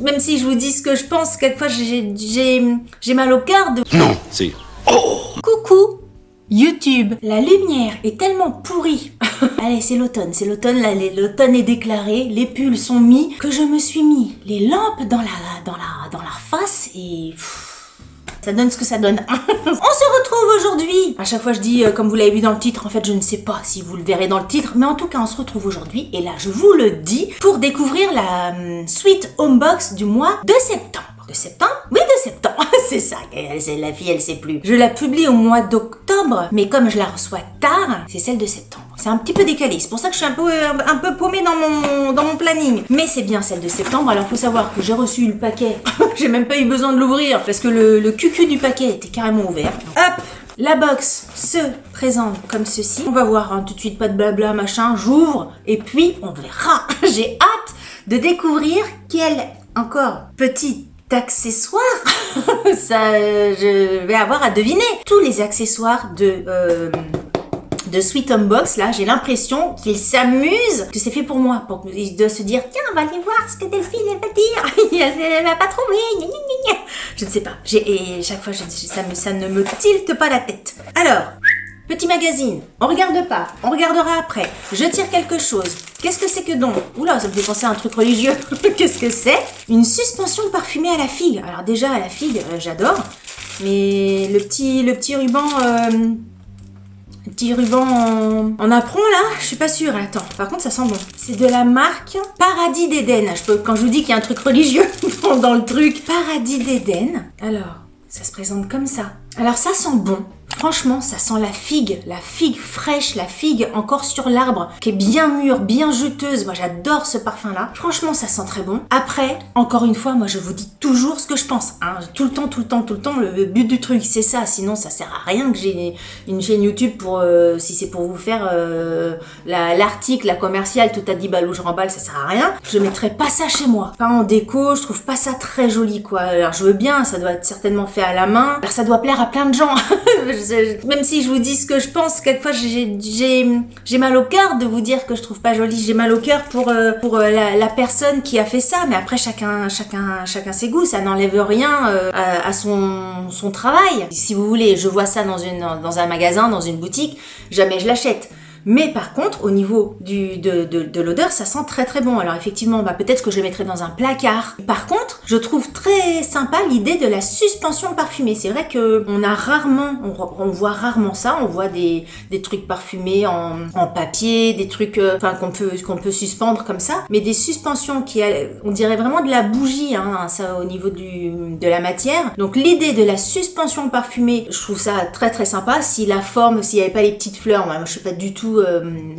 Même si je vous dis ce que je pense, quelquefois j'ai mal au cœur de... Non, c'est... Coucou YouTube, la lumière est tellement pourrie. Allez, c'est l'automne, là, l'automne est déclaré, les pulls sont mis, que je me suis mis les lampes dans la face et... ça donne ce que ça donne. On se retrouve aujourd'hui. À chaque fois je dis, comme vous l'avez vu dans le titre, en fait je ne sais pas si vous le verrez dans le titre, mais en tout cas on se retrouve aujourd'hui, et là je vous le dis, pour découvrir la Sweet Home Box du mois de septembre. De septembre? Oui, de septembre. C'est ça, la fille, elle sait plus. Je la publie au mois d'octobre, mais comme je la reçois tard, c'est celle de septembre. C'est un petit peu décalé, c'est pour ça que je suis un peu paumée dans mon planning. Mais c'est bien celle de septembre. Alors faut savoir que j'ai reçu le paquet. J'ai même pas eu besoin de l'ouvrir parce que le cucu du paquet était carrément ouvert. Hop! La box se présente comme ceci. On va voir, hein, tout de suite, pas de blabla, machin. J'ouvre et puis on verra. J'ai hâte de découvrir quel encore petit accessoires, ça, je vais avoir à deviner. Tous les accessoires de Sweet Home Box, là, j'ai l'impression qu'ils s'amusent, que c'est fait pour moi. Il doit se dire, tiens, on va aller voir ce que Delphine elle va dire. Elle va pas trouver. Gna, gna, gna, gna. Je ne sais pas. Et chaque fois, ça ne me tilte pas la tête. Alors, petit magazine. On regarde pas. On regardera après. Je tire quelque chose. Qu'est-ce que c'est que donc? Oula, ça me fait penser à un truc religieux. Qu'est-ce que c'est? Une suspension parfumée à la figue. Alors déjà, à la figue, j'adore. Mais le petit ruban... petit ruban en apron là, je suis pas sûre. Attends, par contre ça sent bon. C'est de la marque Paradis d'Éden. Quand je vous dis qu'il y a un truc religieux dans le truc. Paradis d'Éden. Alors, ça se présente comme ça. Alors ça sent bon. Franchement, ça sent la figue fraîche, la figue encore sur l'arbre, qui est bien mûre, bien juteuse. Moi, j'adore ce parfum-là. Franchement, ça sent très bon. Après, encore une fois, moi, je vous dis toujours ce que je pense. Hein. Tout le temps. Le but du truc, c'est ça. Sinon, ça sert à rien que j'ai une chaîne YouTube pour, si c'est pour vous faire l'article, la commerciale, tout à 10 balles où je remballe, ça sert à rien. Je mettrai pas ça chez moi. Pas en déco, je trouve pas ça très joli, quoi. Alors, je veux bien, ça doit être certainement fait à la main. Alors, ça doit plaire à plein de gens. Même si je vous dis ce que je pense, quelquefois j'ai mal au cœur de vous dire que je trouve pas joli. J'ai mal au cœur pour la personne qui a fait ça, mais après chacun ses goûts, ça n'enlève rien à son travail. Si vous voulez, je vois ça dans un magasin, dans une boutique, jamais je l'achète. Mais par contre, au niveau de l'odeur, ça sent très très bon. Alors effectivement, peut-être que je le mettrai dans un placard. Par contre, je trouve très sympa l'idée de la suspension parfumée. C'est vrai que on voit rarement ça. On voit des trucs parfumés en papier, des trucs qu'on peut suspendre comme ça. Mais des suspensions on dirait vraiment de la bougie, hein, ça au niveau de la matière. Donc l'idée de la suspension parfumée, je trouve ça très très sympa. Si la forme, s'il n'y avait pas les petites fleurs, moi je suis pas du tout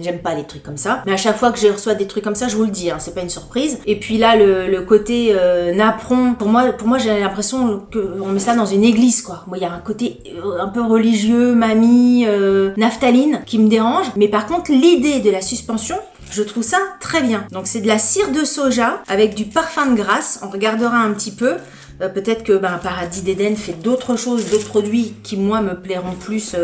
j'aime pas les trucs comme ça, mais à chaque fois que je reçois des trucs comme ça, je vous le dis, hein, c'est pas une surprise. Et puis là, le côté napperon, pour moi j'ai l'impression qu'on met ça dans une église, quoi. Moi, il y a un côté un peu religieux, mamie, naphtaline, qui me dérange. Mais par contre, l'idée de la suspension, je trouve ça très bien. Donc c'est de la cire de soja avec du parfum de grasse. On regardera un petit peu. Peut-être que Paradis d'Éden fait d'autres choses, d'autres produits qui moi me plairont plus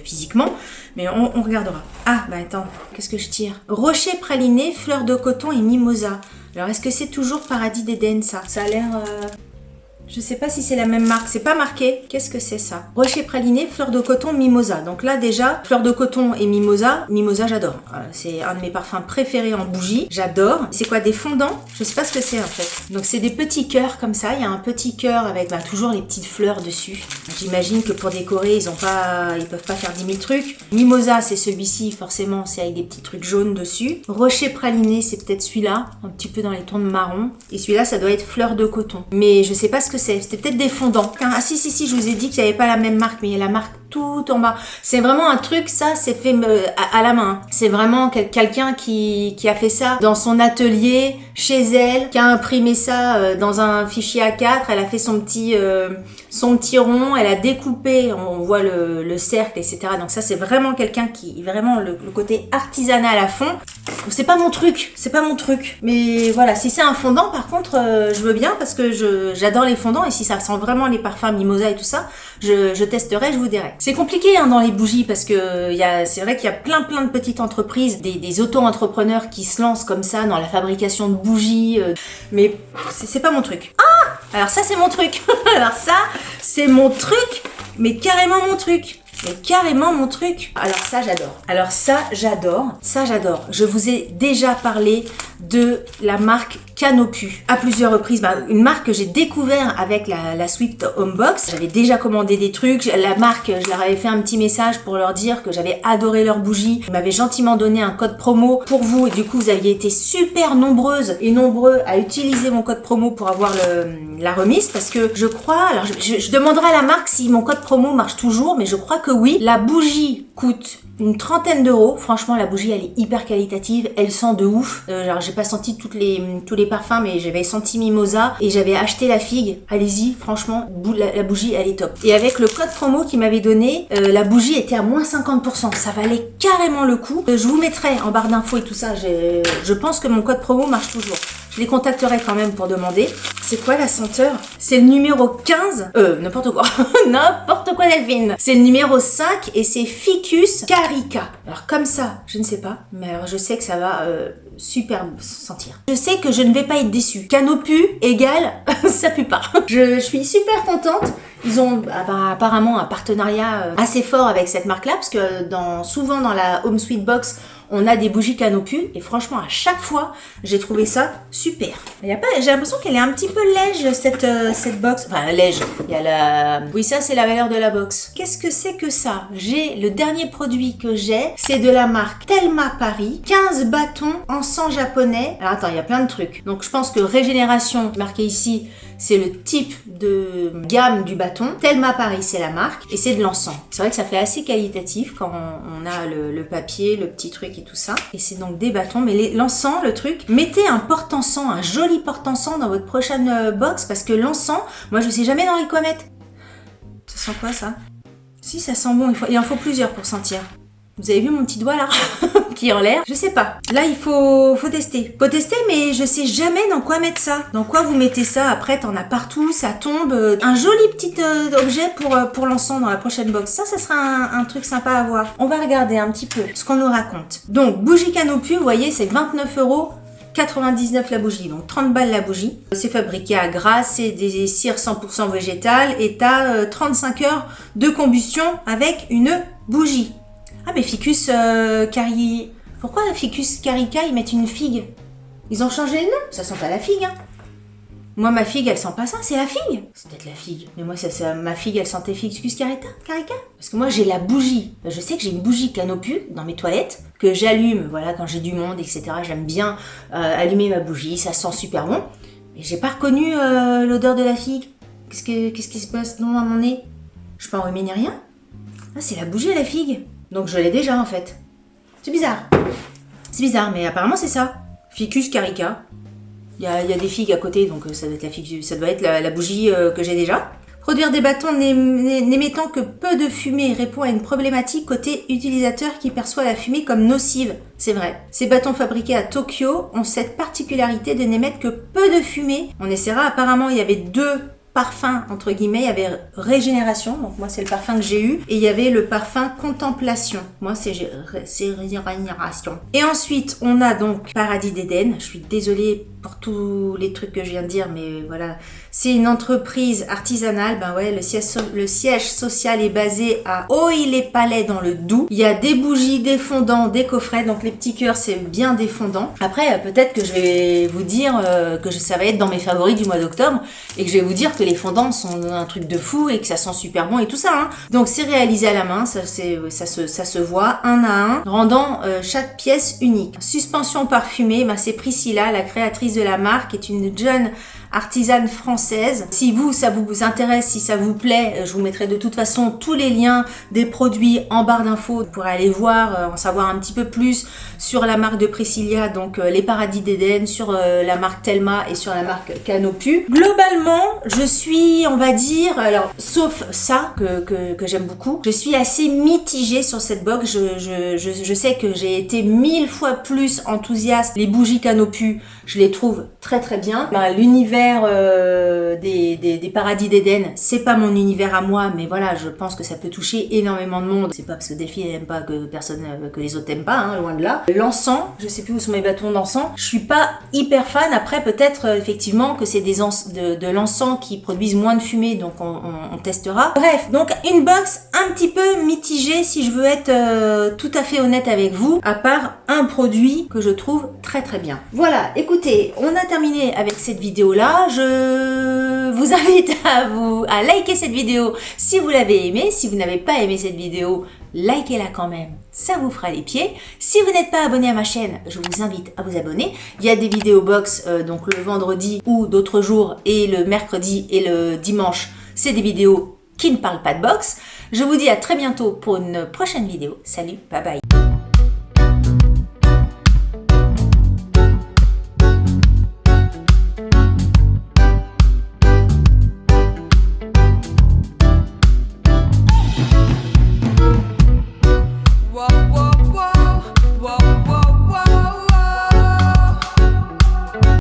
physiquement, mais on regardera. Ah attends, qu'est-ce que je tire? Rocher praliné, fleur de coton et mimosa. Alors est-ce que c'est toujours Paradis d'Éden ça? Ça a l'air... Je sais pas si c'est la même marque, c'est pas marqué. Qu'est-ce que c'est ça? Rocher praliné, fleur de coton, mimosa. Donc là déjà, fleur de coton et mimosa j'adore. C'est un de mes parfums préférés en bougie, j'adore. C'est quoi, des fondants? Je sais pas ce que c'est en fait. Donc c'est des petits cœurs comme ça, il y a un petit cœur avec toujours les petites fleurs dessus. J'imagine que pour décorer, ils peuvent pas faire 10 000 trucs. Mimosa, c'est celui-ci, forcément, c'est avec des petits trucs jaunes dessus. Rocher praliné, c'est peut-être celui-là, un petit peu dans les tons de marron. Et celui-là, ça doit être fleur de coton. Mais je sais pas ce que c'était peut-être des fondants. Ah si, je vous ai dit qu'il n'y avait pas la même marque, mais il y a la marque tout en bas. C'est vraiment un truc, ça, c'est fait à la main. C'est vraiment quelqu'un qui a fait ça dans son atelier, chez elle, qui a imprimé ça dans un fichier A4. Elle a fait son petit rond, elle a découpé, on voit le cercle, etc. Donc ça, c'est vraiment quelqu'un qui, vraiment le côté artisanal à fond. C'est pas mon truc. Mais voilà, si c'est un fondant, par contre, je veux bien parce que j'adore les fondants et si ça sent vraiment les parfums mimosa et tout ça, je testerai, je vous dirai. C'est compliqué hein, dans les bougies parce que c'est vrai qu'il y a plein de petites entreprises, des auto-entrepreneurs qui se lancent comme ça dans la fabrication de bougies, mais c'est pas mon truc. Ah, alors ça c'est mon truc. Alors ça c'est mon truc, mais carrément mon truc. Mais carrément mon truc. Alors ça j'adore. Alors ça j'adore. Je vous ai déjà parlé de la marque Canopus à plusieurs reprises. Une marque que j'ai découvert avec la Sweet Home Box. J'avais déjà commandé des trucs. La marque, je leur avais fait un petit message pour leur dire que j'avais adoré leurs bougies. Ils m'avaient gentiment donné un code promo pour vous. Et du coup, vous aviez été super nombreuses et nombreux à utiliser mon code promo pour avoir la remise. Parce que je crois, alors je demanderai à la marque si mon code promo marche toujours, mais je crois que oui. La bougie coûte une 30aine d'euros. Franchement, la bougie, elle est hyper qualitative. Elle sent de ouf. Alors, j'ai pas senti tous les parfums, mais j'avais senti Mimosa et j'avais acheté la figue. Allez-y, franchement, la bougie, elle est top. Et avec le code promo qu'il m'avait donné, la bougie était à moins 50%. Ça valait carrément le coup. Je vous mettrai en barre d'infos et tout ça. Je pense que mon code promo marche toujours. Je les contacterai quand même pour demander. C'est quoi la senteur? C'est le numéro 15. N'importe quoi. N'importe quoi, Delphine. C'est le numéro 5 et c'est Ficus Carica. Alors comme ça, je ne sais pas. Mais alors je sais que ça va super sentir. Je sais que je ne vais pas être déçue. Canopus égale, ça pue pas. Je suis super contente. Ils ont apparemment un partenariat assez fort avec cette marque-là parce que souvent dans la Home Sweet Box, on a des bougies Canopus et franchement à chaque fois j'ai trouvé ça super. J'ai l'impression qu'elle est un petit peu lège cette box. Enfin lège. Il y a oui ça c'est la valeur de la box. Qu'est-ce que c'est que ça? Le dernier produit que j'ai, c'est de la marque Telma Paris. 15 bâtons en sang japonais. Alors attends, il y a plein de trucs. Donc je pense que Régénération marqué ici, c'est le type de gamme du bâton. Telma Paris, c'est la marque. Et c'est de l'encens. C'est vrai que ça fait assez qualitatif quand on a le papier, le petit truc et tout ça. Et c'est donc des bâtons. Mais l'encens, le truc, mettez un porte-encens, un joli porte-encens dans votre prochaine box. Parce que l'encens, moi je sais jamais dans les quoi mettre. Ça sent quoi ça? Si, ça sent bon. Il en faut plusieurs pour sentir. Vous avez vu mon petit doigt là qui est en l'air? Je sais pas. Là, il faut tester. Faut tester, mais je sais jamais dans quoi mettre ça. Dans quoi vous mettez ça? Après, t'en as partout, ça tombe. Un joli petit objet pour l'encens dans la prochaine box. Ça sera un truc sympa à voir. On va regarder un petit peu ce qu'on nous raconte. Donc, bougie Canopus, vous voyez, c'est 29,99 € la bougie, donc 30 balles la bougie. C'est fabriqué à Grasse, c'est des cires 100% végétales et t'as 35 heures de combustion avec une bougie. Ah mais Ficus Cari... Pourquoi Ficus Carica ils mettent une figue? Ils ont changé le nom? Ça sent pas la figue hein. Moi ma figue elle sent pas ça, c'est la figue. C'est peut-être la figue. Mais moi ma figue elle sentait Ficus Carica? Parce que moi j'ai la bougie. Je sais que j'ai une bougie Canopus dans mes toilettes que j'allume, voilà, quand j'ai du monde, etc. J'aime bien allumer ma bougie, ça sent super bon. Mais j'ai pas reconnu l'odeur de la figue. Qu'est-ce qui se passe dans mon nez? Je peux enrhumer ni rien? Ah c'est la bougie à la figue. Donc je l'ai déjà en fait. C'est bizarre. C'est bizarre, mais apparemment c'est ça. Ficus Carica. Il y a des figues à côté, donc ça doit être la bougie que j'ai déjà. Produire des bâtons n'émettant que peu de fumée répond à une problématique côté utilisateur qui perçoit la fumée comme nocive. C'est vrai. Ces bâtons fabriqués à Tokyo ont cette particularité de n'émettre que peu de fumée. On essaiera. Apparemment, il y avait 2 parfum entre guillemets, il y avait Régénération, donc moi c'est le parfum que j'ai eu, et il y avait le parfum Contemplation, moi c'est Régénération. Et ensuite on a donc Paradis d'Éden. Je suis désolée pour tous les trucs que je viens de dire, mais voilà, c'est une entreprise artisanale. Ben ouais, le siège social est basé à Oeil-les-Palais dans le Doubs. Il y a des bougies, des fondants, des coffrets, donc les petits cœurs c'est bien des fondants. Après peut-être que je vais vous dire que ça va être dans mes favoris du mois d'octobre et que je vais vous dire que les fondants sont un truc de fou et que ça sent super bon et tout ça hein. Donc c'est réalisé à la main, ça se voit un à un, rendant chaque pièce unique. Suspension parfumée, ben c'est Priscilla, la créatrice de la marque, est une jeune artisane française. Si ça vous intéresse, si ça vous plaît, je vous mettrai de toute façon tous les liens des produits en barre d'infos. Vous pourrez aller voir, en savoir un petit peu plus sur la marque de Priscilla, donc les Paradis d'Éden, sur la marque Telma et sur la marque Canopus. Globalement, je suis, on va dire, alors sauf ça que j'aime beaucoup, je suis assez mitigée sur cette box. Je sais que j'ai été 1000 fois plus enthousiaste. Les bougies Canopus, je les trouve très très bien. L'univers des les paradis d'Éden, c'est pas mon univers à moi, mais voilà, je pense que ça peut toucher énormément de monde. C'est pas parce que Delphine elle aime pas que personne, que les autres aiment pas, hein, loin de là. L'encens, je sais plus où sont mes bâtons d'encens. Je suis pas hyper fan. Après, peut-être effectivement que c'est de l'encens qui produisent moins de fumée, donc on testera. Bref, donc une box un petit peu mitigée si je veux être tout à fait honnête avec vous, à part un produit que je trouve très très bien. Voilà, écoutez, on a terminé avec cette vidéo là. Je vous invite à liker cette vidéo si vous l'avez aimée. Si vous n'avez pas aimé cette vidéo, likez-la quand même, ça vous fera les pieds. Si vous n'êtes pas abonné à ma chaîne, je vous invite à vous abonner. Il y a des vidéos box donc le vendredi ou d'autres jours, et le mercredi et le dimanche, c'est des vidéos qui ne parlent pas de box. Je vous dis à très bientôt pour une prochaine vidéo. Salut, bye bye.